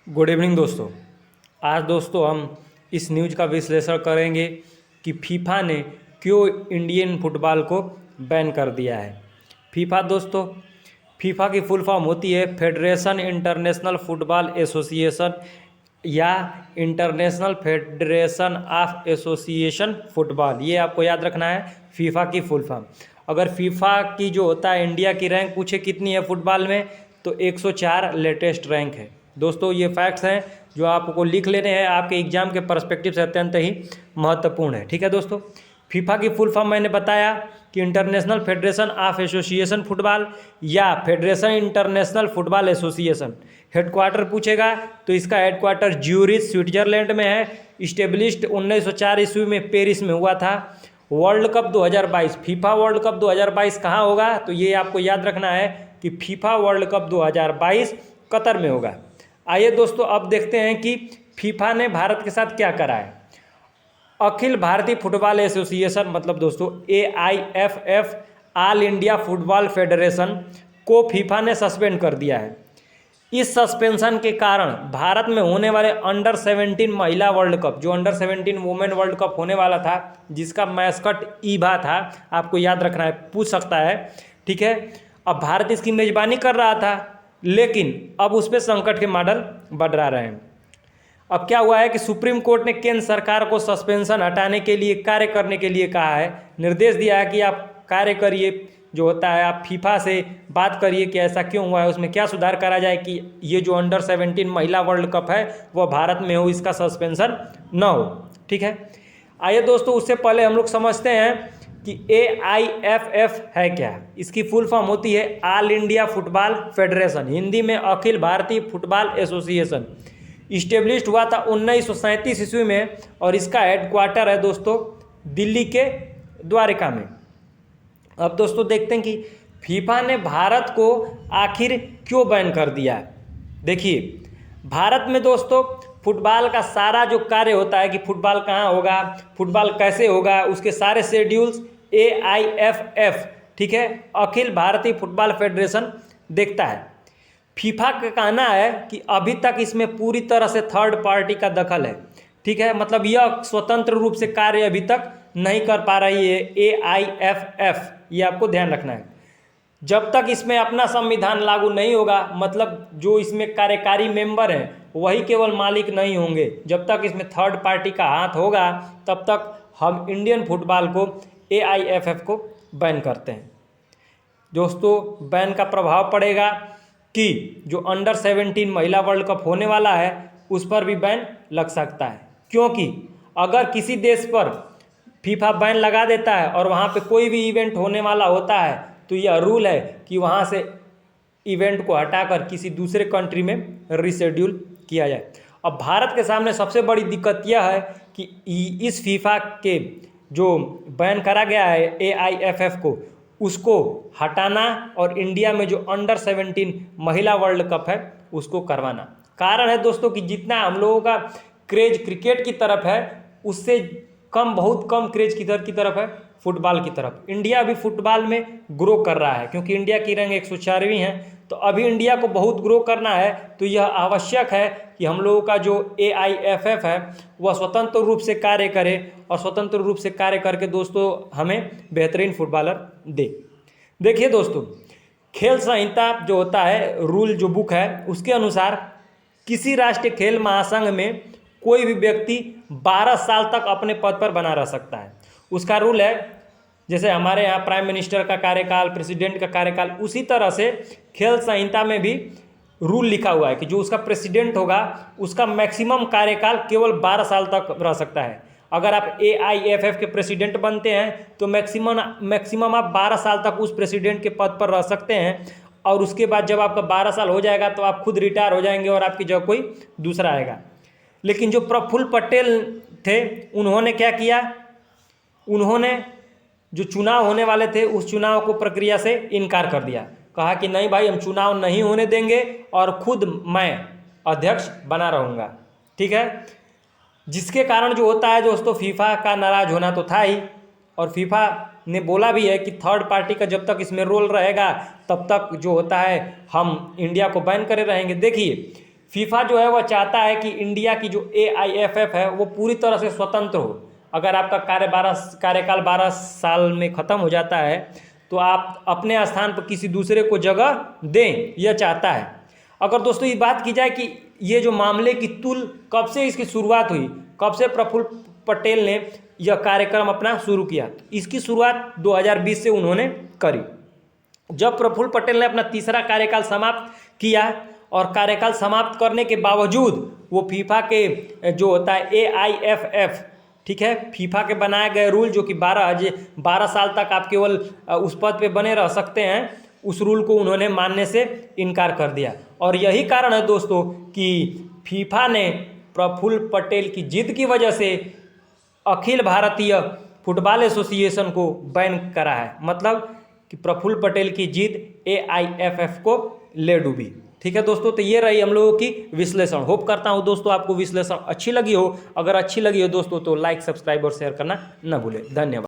Good evening दोस्तों। आज दोस्तों हम इस न्यूज़ का विश्लेषण करेंगे कि फीफा ने क्यों इंडियन फुटबॉल को बैन कर दिया है। फीफा दोस्तों, फीफा की फुल फॉर्म होती है फेडरेशन इंटरनेशनल फुटबॉल एसोसिएशन या international federation of association football. ये आपको याद रखना है फीफा की फुल फॉर्म। अगर फीफा की जो होता है इंडिया की रैंक पूछे कितनी है फुटबॉल में, तो 104 लेटेस्ट रैंक है। दोस्तों ये फैक्ट्स हैं जो आपको लिख लेने हैं, आपके एग्जाम के पर्सपेक्टिव से अत्यंत ही महत्वपूर्ण है। ठीक है दोस्तों, फीफा की फुल फॉर्म मैंने बताया कि international federation of association football या federation international football association. Headquarter पूछेगा तो इसका हेडक्वार्टर ज्यूरिच स्विट्जरलैंड में है। इस्टेब्लिश्ड 1904 ईस्वी में पेरिस में हुआ था। World cup 2022, FIFA world cup 2022 कहाँ होगा, तो ये आपको याद रखना है कि फीफा वर्ल्ड कप 2022 कतर में होगा। आइए दोस्तों अब देखते हैं कि फीफा ने भारत के साथ क्या करा है। अखिल भारतीय फुटबॉल एसोसिएशन मतलब दोस्तों AIFF all India football federation को फीफा ने सस्पेंड कर दिया है। इस सस्पेंशन के कारण भारत में होने वाले अंडर 17 महिला वर्ल्ड कप, जो अंडर 17 वुमेन वर्ल्ड कप होने वाला था, जिसका मैस्कट ईबा था, आपको याद रखना है, पूछ सकता है। ठीक है, अब भारत इसकी मेजबानी कर रहा था, लेकिन अब उस पर संकट के मॉडल बढ़ा रहे हैं। अब क्या हुआ है कि सुप्रीम कोर्ट ने केंद्र सरकार को सस्पेंशन हटाने के लिए कार्य करने के लिए कहा है, निर्देश दिया है कि आप कार्य करिए, जो होता है आप फीफा से बात करिए कि ऐसा क्यों हुआ है, उसमें क्या सुधार करा जाए कि ये जो अंडर 17 महिला वर्ल्ड कप है वह भारत में हो, इसका सस्पेंशन न हो। ठीक है, आइए दोस्तों उससे पहले हम लोग समझते हैं कि AIFF है क्या। इसकी फुल फॉर्म होती है all India football federation, Hindi में Akhil Bharatiya football association. Established हुआ था 1937 ईस्वी में और इसका हेडक्वार्टर है दोस्तों दिल्ली के द्वारका में। अब दोस्तों देखते हैं कि फीफा ने भारत को आखिर क्यों बैन कर दिया है। देखिए, भारत में दोस्तों फुटबॉल का सारा जो कार्य होता है कि फुटबॉल कहाँ होगा, फुटबॉल कैसे होगा, उसके सारे शेड्यूल्स AIFF, ठीक है, अखिल भारतीय फुटबॉल फेडरेशन देखता है। फीफा का कहना है कि अभी तक इसमें पूरी तरह से थर्ड पार्टी का दखल है। ठीक है, मतलब यह स्वतंत्र रूप से कार्य अभी तक नहीं कर पा रही है AIFF, ये आपको ध्यान रखना है। जब तक इसमें अपना संविधान लागू नहीं होगा, मतलब जो इसमें कार्यकारी मेंबर हैं वही केवल मालिक नहीं होंगे, जब तक इसमें थर्ड पार्टी का हाथ होगा तब तक हम इंडियन फुटबॉल को AIFF को बैन करते हैं। दोस्तों बैन का प्रभाव पड़ेगा कि जो अंडर 17 महिला वर्ल्ड कप होने वाला है उस पर भी बैन लग सकता है, क्योंकि अगर किसी देश पर फीफा बैन लगा देता है और वहाँ पे कोई भी इवेंट होने वाला होता है तो यह रूल है कि वहाँ से इवेंट को हटाकर किसी दूसरे कंट्री में रिशेड्यूल किया जाए। अब भारत के सामने सबसे बड़ी दिक्कत यह है कि इस फीफा के जो बैन करा गया है AIFF को, उसको हटाना और इंडिया में जो अंडर 17 महिला वर्ल्ड कप है उसको करवाना। कारण है दोस्तों कि जितना हम लोगों का क्रेज क्रिकेट की तरफ है उससे कम, बहुत कम क्रेज किधर की तरफ है, फुटबॉल की तरफ। इंडिया अभी फुटबॉल में ग्रो कर रहा है क्योंकि इंडिया की रैंक 104वीं है, तो अभी इंडिया को बहुत ग्रो करना है, तो यह आवश्यक है कि हम लोगों का जो AIFF है वह स्वतंत्र रूप से कार्य करे और स्वतंत्र रूप से कार्य करके दोस्तों हमें बेहतरीन फुटबॉलर दे। देखिए दोस्तों, खेल संहिता जो होता है, रूल जो बुक है, उसके अनुसार किसी राष्ट्रीय खेल महासंघ में कोई भी व्यक्ति 12 साल तक अपने पद पर बना रह सकता है। उसका रूल है, जैसे हमारे यहाँ प्राइम मिनिस्टर का कार्यकाल, प्रेसिडेंट का कार्यकाल, उसी तरह से खेल संहिता में भी रूल लिखा हुआ है कि जो उसका प्रेसिडेंट होगा उसका मैक्सिमम कार्यकाल केवल 12 साल तक रह सकता है। अगर आप AIFF के प्रेसिडेंट बनते हैं तो मैक्सिमम आप 12 साल तक उस प्रेसिडेंट के पद पर रह सकते हैं, और उसके बाद जब आपका 12 साल हो जाएगा तो आप खुद रिटायर हो जाएंगे और आपकी जगह कोई दूसरा आएगा। लेकिन जो प्रफुल्ल पटेल थे उन्होंने क्या किया, उन्होंने जो चुनाव होने वाले थे उस चुनाव को प्रक्रिया से इनकार कर दिया, कहा कि नहीं भाई हम चुनाव नहीं होने देंगे और खुद मैं अध्यक्ष बना रहूँगा। ठीक है, जिसके कारण जो होता है दोस्तों फीफा का नाराज होना तो था ही, और फीफा ने बोला भी है कि थर्ड पार्टी का जब तक इसमें रोल रहेगा तब तक जो होता है हम इंडिया को बैन करे रहेंगे। देखिए फीफा जो है वह चाहता है कि इंडिया की जो AIFF है वो पूरी तरह से स्वतंत्र हो। अगर आपका कार्यकाल 12 साल में ख़त्म हो जाता है तो आप अपने स्थान पर किसी दूसरे को जगह दें, यह चाहता है। अगर दोस्तों ये बात की जाए कि ये जो मामले की तुल कब से इसकी शुरुआत हुई, कब से प्रफुल्ल पटेल ने यह कार्यक्रम अपना शुरू किया, इसकी शुरुआत 2020 से उन्होंने करी। जब प्रफुल्ल पटेल ने अपना तीसरा कार्यकाल समाप्त किया और कार्यकाल समाप्त करने के बावजूद वो फीफा के जो होता है AIFF, ठीक है, फीफा के बनाए गए रूल जो कि 12 साल तक आप केवल उस पद पे बने रह सकते हैं, उस रूल को उन्होंने मानने से इनकार कर दिया। और यही कारण है दोस्तों कि फीफा ने प्रफुल्ल पटेल की जिद की वजह से अखिल भारतीय फुटबॉल एसोसिएशन को बैन करा है। मतलब कि प्रफुल्ल पटेल की जिद AIFF को ले डूबी। ठीक है दोस्तों, तो ये रही हम लोगों की विश्लेषण। होप करता हूँ दोस्तों आपको विश्लेषण अच्छी लगी हो। अगर अच्छी लगी हो दोस्तों तो लाइक, सब्सक्राइब और शेयर करना न भूलें। धन्यवाद।